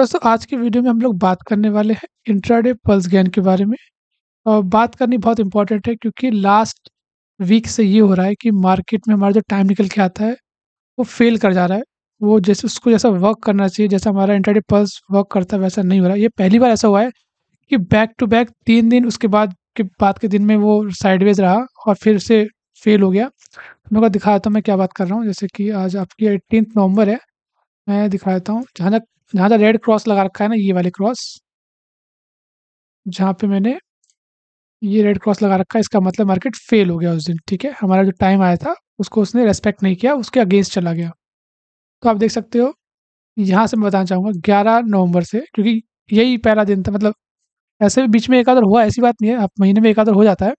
दोस्तों आज की वीडियो में हम लोग बात करने वाले हैं इंट्राडे पल्स गेन के बारे में। और बात करनी बहुत इंपॉर्टेंट है क्योंकि लास्ट वीक से ये हो रहा है कि मार्केट में हमारा जो टाइम निकल के आता है वो फेल कर जा रहा है। वो जैसे उसको जैसा वर्क करना चाहिए, जैसा हमारा इंट्राडे पल्स वर्क करता है वैसा नहीं हो रहा है। ये पहली बार ऐसा हुआ है कि बैक टू बैक 3 दिन उसके बाद के दिन में वो साइडवेज रहा और फिर से फेल हो गया। मैं को दिखाता हूँ मैं क्या बात कर रहा हूँ। जैसे कि आज आपकी 18 नवंबर है। मैं दिखा देता हूँ जहाँ रेड क्रॉस लगा रखा है ना, ये वाले क्रॉस जहाँ पे मैंने ये रेड क्रॉस लगा रखा है, इसका मतलब मार्केट फेल हो गया उस दिन। ठीक है, हमारा जो टाइम आया था उसको उसने रेस्पेक्ट नहीं किया, उसके अगेंस्ट चला गया। तो आप देख सकते हो यहाँ से मैं बताना चाहूँगा 11 नवंबर से, क्योंकि यही पहला दिन था। मतलब ऐसे भी बीच में एक आधर हुआ, ऐसी बात नहीं है, आप महीने में एक आधर हो जाता है।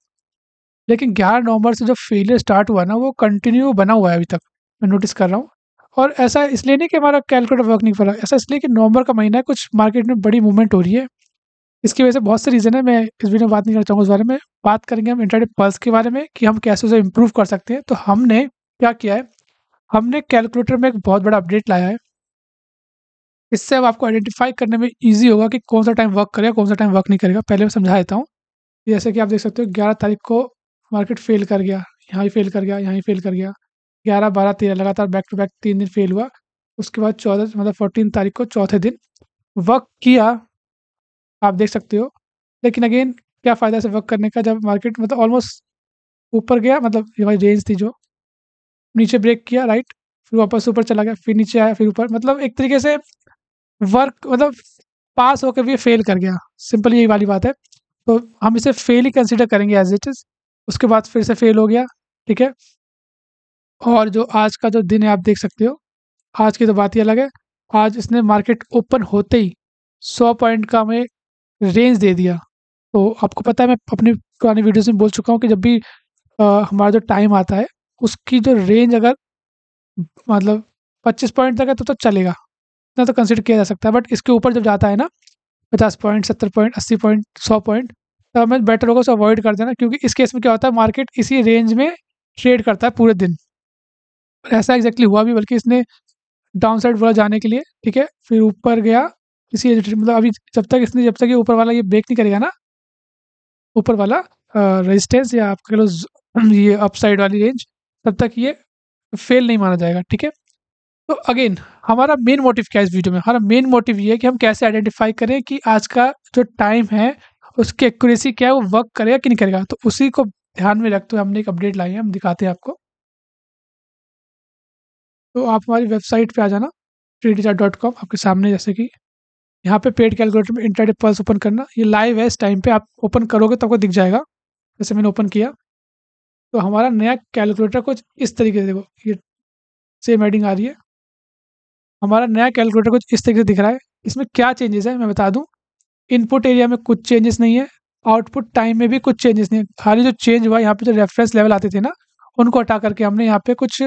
लेकिन 11 नवंबर से जो फेलियर स्टार्ट हुआ ना, वो कंटिन्यू बना हुआ है अभी तक, मैं नोटिस कर रहा हूँ। और ऐसा इसलिए नहीं कि हमारा कैलकुलेटर वर्क नहीं कर रहा, ऐसा इसलिए कि नवंबर का महीना है, कुछ मार्केट में बड़ी मूवमेंट हो रही है। इसकी वजह से बहुत से रीज़न है, मैं इस वीडियो में बात नहीं करना चाहूँगा उस बारे में। बात करेंगे हम इंट्राडे पल्स के बारे में कि हम कैसे उसे इम्प्रूव कर सकते हैं। तो हमने क्या किया है, हमने कैलकुलेटर में एक बहुत बड़ा अपडेट लाया है। इससे अब आपको आइडेंटिफाई करने में ईजी होगा कि कौन सा टाइम वर्क करेगा, कौन सा टाइम वर्क नहीं करेगा। पहले मैं समझा देता हूँ। जैसे कि आप देख सकते हो 11 तारीख को मार्केट फेल कर गया, यहाँ ही फेल कर गया, यहाँ ही फेल कर गया। 11, 12, 13 लगातार बैक टू बैक 3 दिन फेल हुआ। उसके बाद 14 मतलब 14 तारीख को चौथे दिन वर्क किया, आप देख सकते हो। लेकिन अगेन क्या फ़ायदा से वर्क करने का जब मार्केट मतलब ऑलमोस्ट ऊपर गया, मतलब ये हमारी रेंज थी, जो नीचे ब्रेक किया राइट, फिर वापस ऊपर चला गया, फिर नीचे आया, फिर ऊपर। मतलब एक तरीके से वर्क मतलब पास होकर भी ये फेल कर गया। सिंपल यही वाली बात है। तो हम इसे फेल ही कंसीडर करेंगे एज इट इज़। उसके बाद फिर से फेल हो गया। ठीक है, और जो आज का जो दिन है आप देख सकते हो, आज की तो बात ही अलग है। आज इसने मार्केट ओपन होते ही 100 पॉइंट का हमें रेंज दे दिया। तो आपको पता है, मैं अपनी पुरानी वीडियोस में बोल चुका हूँ कि जब भी हमारा जो टाइम आता है उसकी जो रेंज अगर मतलब 25 पॉइंट तक है तो चलेगा, इतना तो कंसिडर किया जा सकता है। बट इसके ऊपर जब जाता है ना, 50 पॉइंट, 70 पॉइंट, 80 पॉइंट, 100 पॉइंट, तो हमें बेटर होगा उसे अवॉइड कर देना। क्योंकि इस केस में क्या होता है, मार्केट इसी रेंज में ट्रेड करता है पूरे दिन। ऐसा एग्जैक्टली हुआ भी, बल्कि इसने डाउन साइड वाला जाने के लिए, ठीक है, फिर ऊपर गया इसी मतलब अभी जब तक ये ऊपर वाला ये ब्रेक नहीं करेगा ना, ऊपर वाला रेजिस्टेंस या आप कह लो ये अपसाइड वाली रेंज, तब तक ये फेल नहीं माना जाएगा। ठीक है, तो अगेन हमारा मेन मोटिव क्या है इस वीडियो में, हमारा मेन मोटिव ये है कि हम कैसे आइडेंटिफाई करें कि आज का जो टाइम है उसकी एक्यूरेसी क्या है, वो वर्क करेगा कि नहीं करेगा। तो उसी को ध्यान में रखते हुए हमने एक अपडेट लाई है, हम दिखाते हैं आपको। तो आप हमारी वेबसाइट पे आ जाना, trdchat.com, आपके सामने। जैसे कि यहाँ पे पेड कैलकुलेटर में इंट्राडे पल्स ओपन करना, ये लाइव है इस टाइम पे। आप ओपन करोगे तो आपको दिख जाएगा। जैसे मैंने ओपन किया तो हमारा नया कैलकुलेटर कुछ इस तरीके से, देखो ये सेम हेडिंग आ रही है। हमारा नया कैलकुलेटर कुछ इस तरीके से दिख रहा है। इसमें क्या चेंजेस है मैं बता दूं। इनपुट एरिया में कुछ चेंजेस नहीं है, आउटपुट टाइम में भी कुछ चेंजेस नहीं है। खाली जो चेंज हुआ, यहाँ पे जो रेफरेंस लेवल आते थे ना, उनको हटा करके हमने यहाँ पे कुछ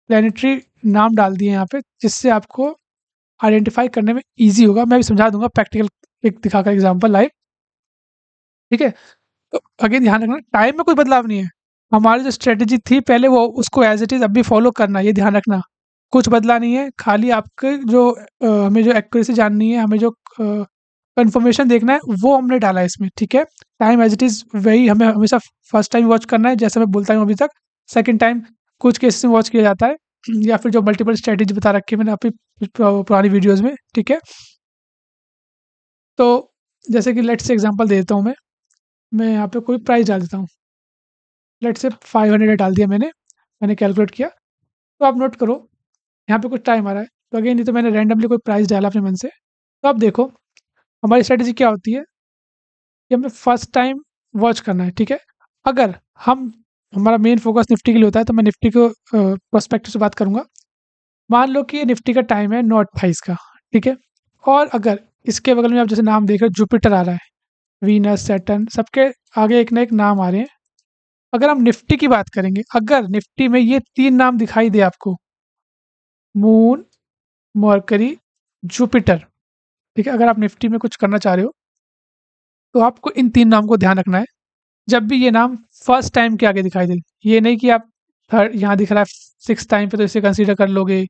प्लानिटरी नाम डाल दिए यहाँ पे, जिससे आपको आइडेंटिफाई करने में ईजी होगा। मैं भी समझा दूंगा प्रैक्टिकल एक दिखाकर एग्जाम्पल लाइव। ठीक है, तो अगेन ध्यान रखना टाइम में कोई बदलाव नहीं है। हमारी जो स्ट्रेटेजी थी पहले, वो उसको एज इट इज़ अभी फॉलो करना, ये ध्यान रखना। कुछ बदला नहीं है, खाली आपके जो हमें जो एक्यूरेसी जाननी है, हमें जो कंफर्मेशन देखना है, वो हमने डाला है इसमें। ठीक है, टाइम एज इट इज़ वही हमें हमेशा फर्स्ट टाइम वॉच करना है, जैसे मैं बोलता हूँ अभी तक। सेकंड टाइम कुछ केसेस में वॉच किया जाता है, या फिर जो मल्टीपल स्ट्रेटेजी बता रखी है मैंने अपनी पुरानी वीडियोज़ में। ठीक है, तो जैसे कि लेट्स से एग्जांपल दे देता हूँ मैं यहाँ पे कोई प्राइस डाल देता हूँ। लेट्स से 500 डाल दिया मैंने कैलकुलेट किया। तो आप नोट करो यहाँ पे कुछ टाइम आ रहा है। तो अगेन ये तो मैंने रैंडमली कोई प्राइस डाला अपने मन से। तो आप देखो हमारी स्ट्रेटेजी क्या होती है कि हमें फर्स्ट टाइम वॉच करना है। ठीक है, अगर हम हमारा मेन फोकस निफ्टी के लिए होता है, तो मैं निफ्टी को प्रोस्पेक्टिव से बात करूंगा। मान लो कि ये निफ्टी का टाइम है 9:28 का। ठीक है, और अगर इसके बगल में आप जैसे नाम देख रहे हो, जुपिटर आ रहा है, वीनस, सैटर्न, सबके आगे एक ना एक नाम आ रहे हैं। अगर हम निफ्टी की बात करेंगे, अगर निफ्टी में ये 3 नाम दिखाई दे आपको, मून, मरकरी, जुपिटर, ठीक है, अगर आप निफ्टी में कुछ करना चाह रहे हो तो आपको इन 3 नाम को ध्यान रखना है। जब भी ये नाम फर्स्ट टाइम के आगे दिखाई दे, ये नहीं कि आप थर्ड यहाँ दिख रहा है 6th टाइम पे तो इसे कंसीडर कर लोगे,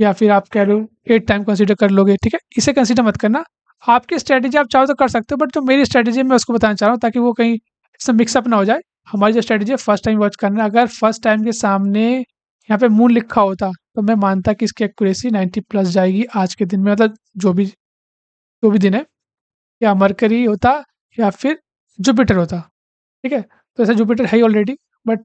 या फिर आप कह लो 8 टाइम कंसीडर कर लोगे, ठीक है? इसे कंसीडर मत करना। आपकी स्ट्रैटेजी आप चाहो तो कर सकते हो, बट जो मेरी स्ट्रैटेजी है मैं उसको बताना चाह रहा हूँ ताकि वो कहीं इससे मिक्सअप ना हो जाए। हमारी जो स्ट्रैटेजी है फर्स्ट टाइम वॉच करना है। अगर फर्स्ट टाइम के सामने यहाँ पे मून लिखा होता तो मैं मानता कि इसकी एक्यूरेसी 90 प्लस जाएगी आज के दिन में, मतलब जो भी दिन है, या मरकरी होता या फिर जुपिटर होता, ठीक है? तो ऐसे जुपिटर है ही ऑलरेडी, बट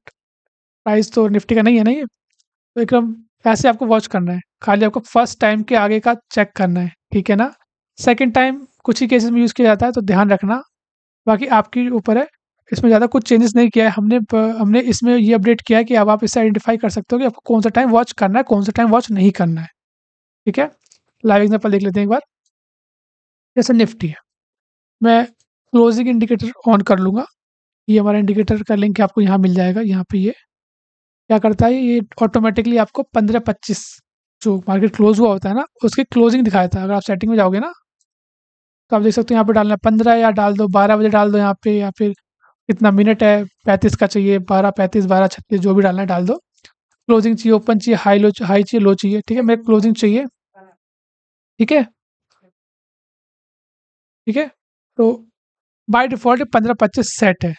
प्राइस तो निफ्टी का नहीं है ना ये। तो एकदम ऐसे आपको वॉच करना है, खाली आपको फर्स्ट टाइम के आगे का चेक करना है, ठीक है ना? सेकंड टाइम कुछ ही केसेस में यूज़ किया जाता है तो ध्यान रखना, बाकी आपके ऊपर है। इसमें ज़्यादा कुछ चेंजेस नहीं किया है हमने इसमें ये अपडेट किया है कि अब आप इससे आइडेंटिफाई कर सकते हो कि आपको कौन सा टाइम वॉच करना है, कौन सा टाइम वॉच नहीं करना है, ठीक है? लाइव एग्जांपल देख लेते हैं एक बार। जैसे निफ्टी है, मैं क्लोजिंग इंडिकेटर ऑन कर लूँगा। ये हमारा इंडिकेटर का लिंक आपको यहाँ मिल जाएगा। यहाँ पे ये क्या करता है, ये ऑटोमेटिकली आपको 15-25 जो मार्केट क्लोज हुआ होता है ना, उसकी क्लोजिंग दिखाता है। अगर आप सेटिंग में जाओगे ना, तो आप देख सकते हो यहाँ पे डालना है 15 या डाल दो 12 बजे डाल दो यहाँ पे, या फिर कितना मिनट है 35 का चाहिए, 12:35 12:36 जो भी डालना है डाल दो। क्लोजिंग चाहिए, ओपन चाहिए, हाई चाहिए, लो चाहिए, ठीक है? मेरे क्लोजिंग चाहिए, ठीक है? ठीक है, तो बाय डिफ़ॉल्ट 15-25 सेट है।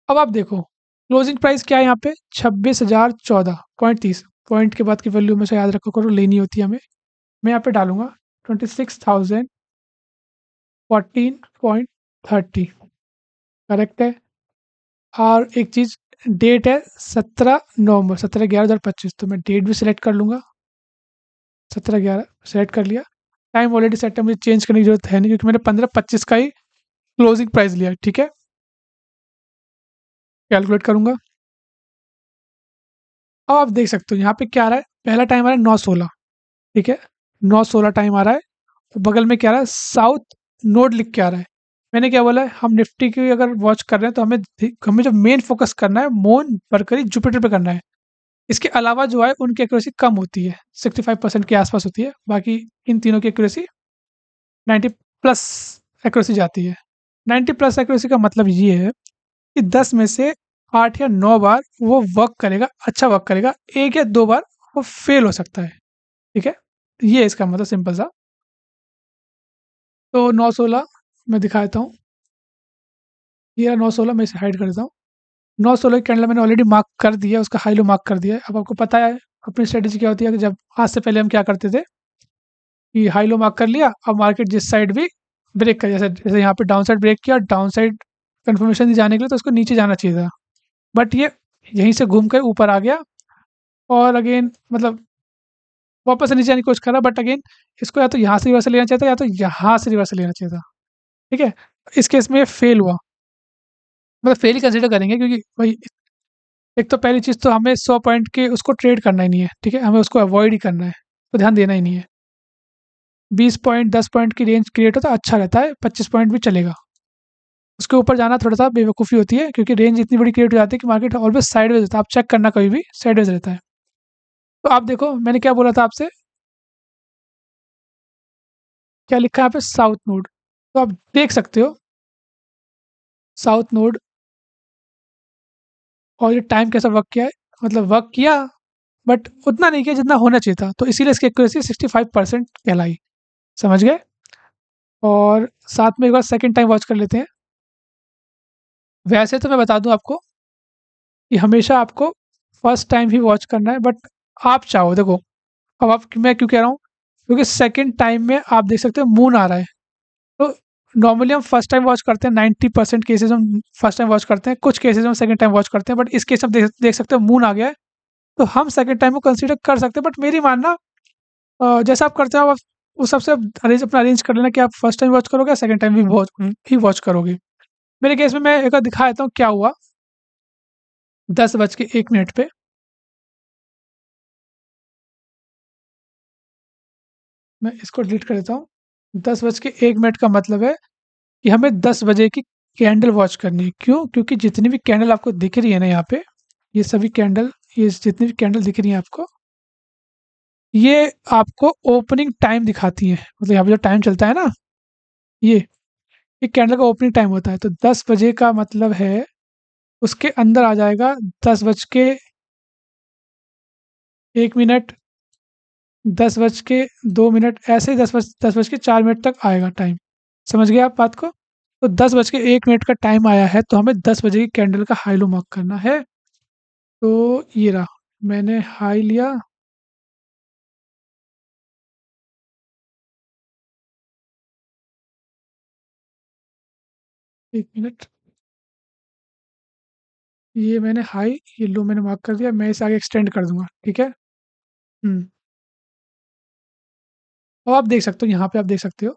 अब आप देखो क्लोजिंग प्राइस क्या है यहाँ पे, 26,014.30। पॉइंट के बाद की वैल्यू हमेशा याद रखो करो, लेनी होती है हमें। मैं यहाँ पे डालूँगा 26,014.30, करेक्ट है? और एक चीज़, डेट है 17 नवंबर, 17/11/2025, तो मैं डेट भी सिलेक्ट कर लूँगा। 17/11 सेलेक्ट कर लिया। टाइम ऑलरेडी सेट है, मुझे चेंज करने की ज़रूरत है नहीं क्योंकि मैंने 15-25 का ही क्लोजिंग प्राइस लिया है, ठीक है? कैलकुलेट करूँगा। अब आप देख सकते हो यहाँ पे क्या आ रहा है, पहला टाइम आ रहा है 9:16, ठीक है? 9:16 टाइम आ रहा है, तो बगल में क्या आ रहा है, साउथ नोड लिख के आ रहा है। मैंने क्या बोला है, हम निफ्टी की अगर वॉच कर रहे हैं तो हमें जो मेन फ़ोकस करना है मून, मरकरी, जुपिटर पे करना है। इसके अलावा जो है उनकी एक्यूरेसी कम होती है, 65% के आस-पास होती है। बाकी इन तीनों की एक्यूरेसी 90 प्लस एक्यूरेसी जाती है। 90 प्लस एक्यूरेसी का मतलब ये है कि 10 में से 8 या 9 बार वो वर्क करेगा, अच्छा वर्क करेगा। 1 या 2 बार वो फेल हो सकता है, ठीक है? ये इसका मतलब सिंपल सा। तो 9:16 मैं दिखा देता हूँ। ये रहा 9:16, मैं इसे हाइड कर देता हूँ। 9:16 की कैंडल मैंने ऑलरेडी मार्क कर दिया है, उसका हाई लो मार्क कर दिया है। अब आपको पता है अपनी स्ट्रेटजी क्या होती है कि जब आज से पहले हम क्या करते थे कि हाई लो मार्क कर लिया, अब मार्केट जिस साइड भी ब्रेक कर, जैसे जैसे यहाँ पे डाउन साइड ब्रेक किया, डाउन साइड कन्फर्मेशन दी जाने के लिए तो उसको नीचे जाना चाहिए था। बट ये यहीं से घूम कर ऊपर आ गया और अगेन मतलब वापस से नीचे आने की कोशिश कर रहा, बट अगेन इसको या तो यहाँ से रिवर्सल लेना चाहिए था या तो यहाँ से रिवर्सल लेना चाहिए था, ठीक है? इस केस में ये फेल हुआ, मतलब फेल ही कंसीडर करेंगे क्योंकि भाई एक तो पहली चीज़ तो हमें 100 पॉइंट के उसको ट्रेड करना ही नहीं है, ठीक है? हमें उसको अवॉइड ही करना है, तो ध्यान देना ही नहीं है। 20 पॉइंट 10 पॉइंट की रेंज क्रिएट होता है, अच्छा रहता है, 25 पॉइंट भी चलेगा। उसके ऊपर जाना थोड़ा-सा बेवकूफ़ी होती है क्योंकि रेंज इतनी बड़ी क्रिएट हो जाती है कि मार्केट ऑलवेज़ साइडवेज़ रहता है, आप चेक करना कभी भी साइडवेज़ रहता है। तो आप देखो मैंने क्या बोला था आपसे, क्या लिखा है यहाँ पे साउथ नोड, तो आप देख सकते हो साउथ नोड और ये टाइम कैसा वर्क किया है, मतलब वर्क किया बट उतना नहीं किया जितना होना चाहिए था, तो इसीलिए इसकी एक्यूरेसी 65% कहलाई, समझ गए? और साथ में एक बार सेकंड टाइम वॉच कर लेते हैं। वैसे तो मैं बता दूँ आपको कि हमेशा आपको फर्स्ट टाइम ही वॉच करना है, बट आप चाहो देखो, अब आप मैं क्यों कह रहा हूँ, क्योंकि सेकंड टाइम में आप देख सकते हो मून आ रहा है, तो नॉर्मली हम फर्स्ट टाइम वॉच करते हैं, 90% केसेस हम फर्स्ट टाइम वॉच करते हैं, कुछ केसेस में सेकंड टाइम वॉच करते हैं, बट इस केस में देख सकते हो मून आ गया है, तो हम सेकंड टाइम को कंसीडर कर सकते हैं। बट मेरी मानना जैसा आप करते हो आप उस सबसे अपना अरेंज कर लेना कि आप फर्स्ट टाइम वॉच करोगे, सेकंड टाइम भी वॉच करोगे। मेरे केस में मैं एक बार दिखा देता हूँ क्या हुआ। 10:01 पे मैं इसको डिलीट कर देता हूँ। 10:01 का मतलब है कि हमें 10 बजे की कैंडल वॉच करनी है। क्यों? क्योंकि जितनी भी कैंडल आपको दिख रही है ना यहाँ पे, ये सभी कैंडल, ये जितनी भी कैंडल दिख रही है आपको, ये आपको ओपनिंग टाइम दिखाती हैं। मतलब यहाँ पे जो टाइम चलता है ना, ये एक कैंडल का ओपनिंग टाइम होता है। तो 10 बजे का मतलब है उसके अंदर आ जाएगा 10 बज के 1 मिनट, 10:02 ऐसे ही 10:04 तक आएगा टाइम। समझ गए आप बात को? तो 10:01 का टाइम आया है तो हमें 10 बजे की कैंडल का हाई लो मार्क करना है। तो ये रहा, मैंने हाई लिया। 1 मिनट, ये मैंने हाई, ये लो मैंने मार्क कर दिया। मैं इसे आगे एक्सटेंड कर दूँगा, ठीक है? हुँ। और आप देख सकते हो, यहाँ पे आप देख सकते हो,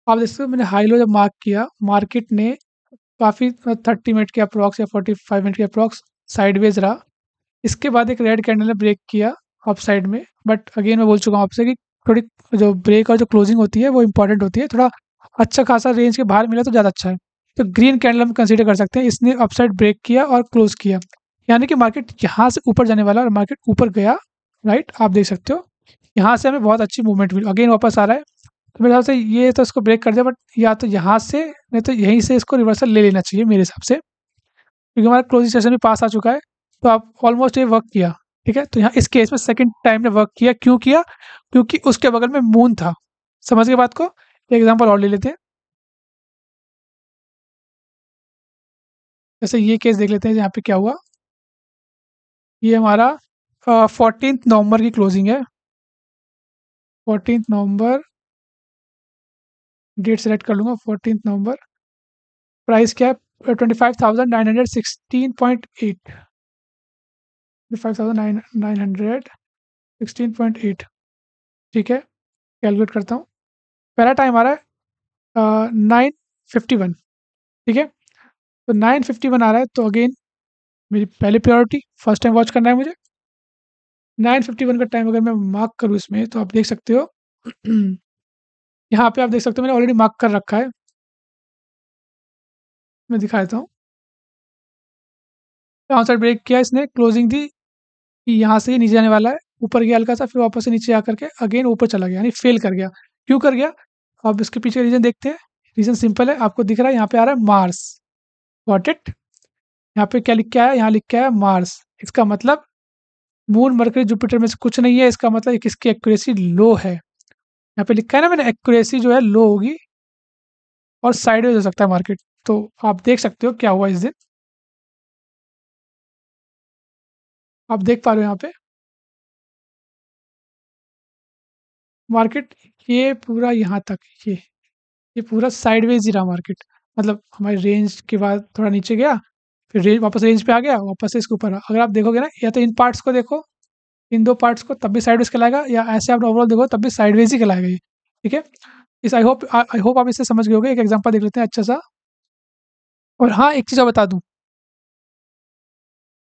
आप देख सकते हो मैंने हाई लो जब मार्क किया, मार्केट ने काफ़ी 30 मिनट के अप्रॉक्स या 45 मिनट के अप्रॉक्स साइडवेज़ रहा। इसके बाद एक रेड कैंडल ने ब्रेक किया अप साइड में, बट अगेन मैं बोल चुका हूँ आपसे कि थोड़ी जो ब्रेक और जो क्लोजिंग होती है वो इंपॉर्टेंट होती है। थोड़ा अच्छा खासा रेंज के बाहर मिला तो ज़्यादा अच्छा है। तो ग्रीन कैंडल हम कंसीडर कर सकते हैं, इसने अपसाइड ब्रेक किया और क्लोज किया, यानी कि मार्केट यहाँ से ऊपर जाने वाला और मार्केट ऊपर गया। राइट, आप देख सकते हो यहाँ से हमें बहुत अच्छी मूवमेंट मिली, अगेन वापस आ रहा है। तो मेरे हिसाब से ये तो इसको ब्रेक कर दिया, बट या तो यहाँ से नहीं तो यहीं से इसको रिवर्सल ले लेना चाहिए मेरे हिसाब से, क्योंकि हमारा क्लोजिंग सेशन भी पास आ चुका है। तो आप ऑलमोस्ट ये वर्क किया, ठीक है? तो यहाँ इस केस में सेकंड टाइम ने वर्क किया, क्यों किया? क्योंकि उसके बगल में मून था। समझ गए बात को? एक एग्जांपल और ले लेते हैं। जैसे ये केस देख लेते हैं, यहाँ पे क्या हुआ। ये हमारा 14 नवंबर की क्लोजिंग है। 14 नवंबर, डेट सेलेक्ट कर लूँगा, 14 नवंबर। प्राइस क्या है? 25,916.8, 25,916.8, ठीक है? कैलकुलेट करता हूँ। पहला टाइम आ रहा है 9:51, ठीक है? तो 9:51 आ रहा है, तो अगेन मेरी पहली प्रायोरिटी फर्स्ट टाइम वॉच करना है मुझे। 9:51 का टाइम अगर मैं मार्क करूँ इसमें, तो आप देख सकते हो यहाँ पे आप देख सकते हो मैंने ऑलरेडी मार्क कर रखा है। मैं दिखा देता हूँ। डाउनसाइड ब्रेक किया इसने, क्लोजिंग दी कि यहाँ से ये नीचे आने वाला है, ऊपर गया हल्का सा, फिर वापस से नीचे आकर के अगेन ऊपर चला गया, यानी फेल कर गया। क्यों कर गया? अब इसके पीछे रीज़न देखते हैं। रीज़न सिंपल है, आपको दिख रहा है यहाँ पे आ रहा है मार्स। Got it? यहाँ पे क्या लिख के आया है? यहाँ लिख के आया है मार्स। इसका मतलब मून, मरकरी, जुपिटर में से कुछ नहीं है। इसका मतलब एक इसकी एक्यूरेसी लो है। यहाँ पे लिखा है ना मैंने, एक्यूरेसी जो है लो होगी और साइडवेज हो सकता है मार्केट। तो आप देख सकते हो क्या हुआ इस दिन। आप देख पा रहे हो यहाँ पे मार्केट, ये पूरा यहाँ तक, ये पूरा साइडवेज ही रहा मार्केट। मतलब हमारी रेंज के बाद थोड़ा नीचे गया, फिर रेंज वापस रेंज पे आ गया, वापस से इसके ऊपर अगर आप देखोगे ना, या तो इन पार्ट्स को देखो, इन दो पार्ट्स को, तब भी साइडवेज कहलाएगा, या ऐसे आप ओवरऑल देखो तब भी साइडवेज ही कहलाएगा ये, ठीक है? इस आई होप आप इससे समझ गए होगे। एक एग्जांपल देख लेते हैं अच्छा सा। और हाँ, एक चीज़ और बता दूँ,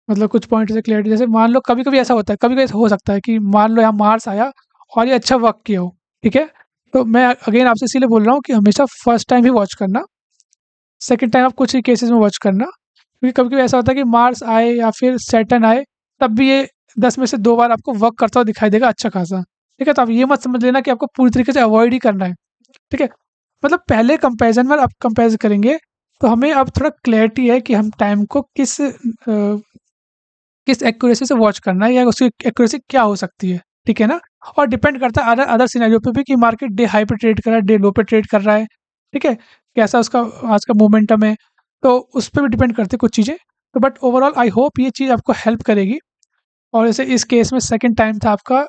मतलब कुछ पॉइंट से क्लियरिटी, जैसे मान लो कभी-कभी ऐसा होता है, कभी-कभी ऐसा हो सकता है कि मान लो यहाँ मार्स आया और ये अच्छा वर्क किया हो, ठीक है? तो मैं अगेन आपसे इसीलिए बोल रहा हूँ कि हमेशा फर्स्ट टाइम ही वॉच करना, सेकंड टाइम आप कुछ ही केसेस में वॉच करना, क्योंकि कभी-कभी ऐसा होता है कि मार्स आए या फिर सैटर्न आए, तब भी ये 10 में से 2 बार आपको वर्क करता हुआ दिखाई देगा अच्छा खासा, ठीक है? तो आप ये मत समझ लेना कि आपको पूरी तरीके से अवॉइड ही करना है, ठीक है? मतलब पहले कंपैरिज़न में आप कंपेयर करेंगे, तो हमें अब थोड़ा क्लैरिटी है कि हम टाइम को किस एक्यूरेसी से वॉच करना है, या उसकी एक्यूरेसी क्या हो सकती है, ठीक है ना? और डिपेंड करता है अदर अदर सिनेरियो पे भी कि मार्केट डे हाई पे ट्रेड कर रहा है, डे लो पे ट्रेड कर रहा है, ठीक है? कैसा उसका आज का मोमेंटम है, तो उस पे भी डिपेंड करती है कुछ चीज़ें। तो बट ओवरऑल आई होप ये चीज़ आपको हेल्प करेगी। और जैसे इस केस में सेकंड टाइम था आपका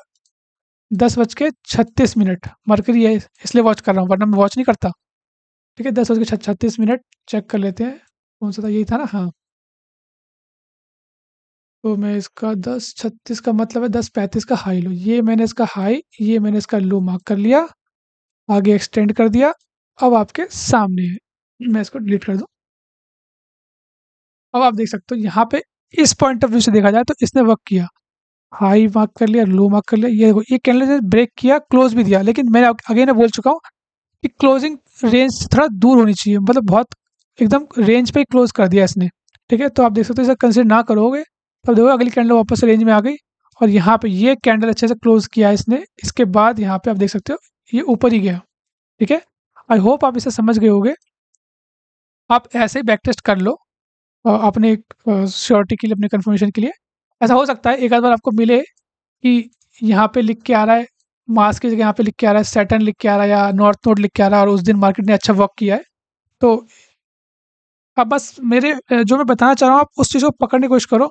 10:36 मरकरी है, इसलिए वॉच कर रहा हूँ, वरना मैं वॉच नहीं करता, ठीक है? 10:36 चेक कर लेते हैं, कौन सा था, यही था ना? हाँ। तो मैं इसका 10:36 का मतलब है 10:35 का हाई लो, ये मैंने इसका हाई, ये मैंने इसका लो मार्क कर लिया, आगे एक्सटेंड कर दिया। अब आपके सामने है, मैं इसको डिलीट कर दूं। अब आप देख सकते हो यहाँ पे इस पॉइंट ऑफ व्यू से देखा जाए तो इसने वर्क किया, हाई मार्क कर लिया, लो मार्क कर लिया, ये देखो ये कैंडल ने ब्रेक किया, क्लोज भी दिया, लेकिन मैंने अगेन बोल चुका हूँ कि क्लोजिंग रेंज से थोड़ा दूर होनी चाहिए, मतलब बहुत एकदम रेंज पे ही क्लोज कर दिया इसने, ठीक है? तो आप देख सकते हो इसे कंसिडर ना करोगे, तब देखो अगली कैंडल वापस से रेंज में आ गई, और यहाँ पे ये कैंडल अच्छे से क्लोज किया है इसने। इसके बाद यहाँ पे आप देख सकते हो ये ऊपर ही गया, ठीक है? आई होप आप इसे समझ गए होगे। आप ऐसे ही बैक टेस्ट कर लो अपने श्योरिटी के लिए, अपने कंफर्मेशन के लिए। ऐसा हो सकता है एक आध बार आपको मिले कि यहाँ पे लिख के आ रहा है, मार्स की जगह यहाँ पे लिख के आ रहा है, सैटर्न लिख के आ रहा है या नॉर्थ नोड लिख के आ रहा है और उस दिन मार्केट ने अच्छा वर्क किया है। तो अब बस मेरे जो मैं बताना चाह रहा हूँ आप उस चीज़ को पकड़ने की कोशिश करो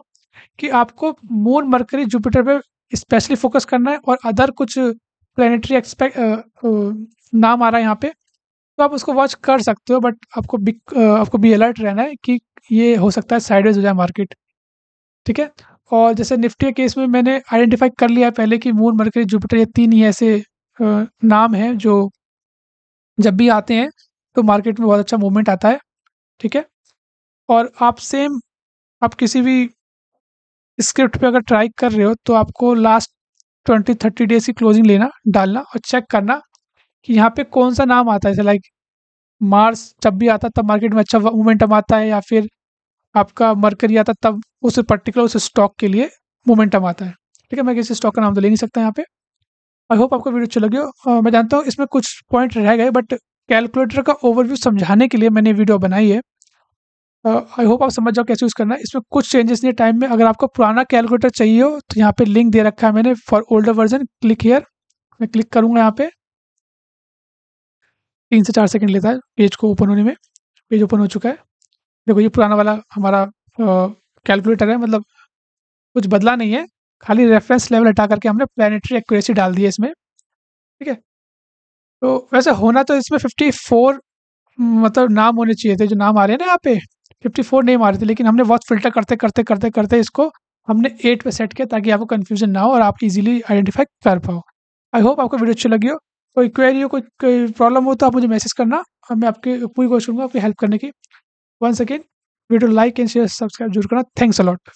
कि आपको मून, मरकरी, जुपिटर पे स्पेशली फ़ोकस करना है और अदर कुछ प्लैनेटरी नाम आ रहा है यहाँ पे, तो आप उसको वॉच कर सकते हो बट आपको बी अलर्ट रहना है कि ये हो सकता है साइडवेज़ हो जाए मार्केट, ठीक है? और जैसे निफ्टी के केस में मैंने आइडेंटिफ़ाई कर लिया है पहले कि मून, मरकरी, जुपिटर ये 3 ही ऐसे नाम हैं जो जब भी आते हैं तो मार्केट में बहुत अच्छा मूवमेंट आता है, ठीक है? और आप किसी भी स्क्रिप्ट पे अगर ट्राई कर रहे हो तो आपको लास्ट 20-30 डेज़ की क्लोजिंग डालना और चेक करना कि यहाँ पे कौन-सा नाम आता है। जैसे लाइक मार्स जब भी आता है तब मार्केट में अच्छा मोमेंटम आता है या फिर आपका मरकरी आता है तब उस पर्टिकुलर उस स्टॉक के लिए मोमेंटम आता है। ठीक है? मैं किसी स्टॉक का नाम तो ले नहीं सकता यहाँ पे। आई होप आपको वीडियो अच्छा लगी हो। मैं जानता हूँ इसमें कुछ पॉइंट रह गए बट कैलकुलेटर का ओवरव्यू समझाने के लिए मैंने वीडियो बनाई है। आई होप आप समझ जाओ कैसे यूज़ करना है। इसमें कुछ चेंजेस नहीं है टाइम में। अगर आपको पुराना कैलकुलेटर चाहिए हो तो यहाँ पे लिंक दे रखा है मैंने for older version, click here. मैं क्लिक करूँगा यहाँ पे, 3 से 4 सेकंड लेता है पेज को ओपन होने में। पेज ओपन हो चुका है। देखो ये पुराना वाला हमारा कैलकुलेटर है, मतलब कुछ बदला नहीं है, खाली रेफरेंस लेवल हटा करके हमने प्लैनेटरी एक्यूरेसी डाल दी है इसमें, ठीक है? तो वैसे होना तो इसमें 54 मतलब नाम होने चाहिए थे, जो नाम आ रहे हैं ना यहाँ पे 54 नेम आ रहे थे, लेकिन हमने बहुत फ़िल्टर करते इसको हमने 8 पे सेट किया ताकि आपको कन्फ्यूज़न ना हो और आप इज़िली आइडेंटिफ़ाई कर पाओ। आई होप आपको वीडियो अच्छी लगी हो। कोई क्वेरी हो, कोई प्रॉब्लम हो तो आप मुझे मैसेज करना और मैं आपकी पूरी कोशिश करूँगा आपकी हेल्प करने की। Once again video like and share subscribe ज़रूर करना। Thanks a lot.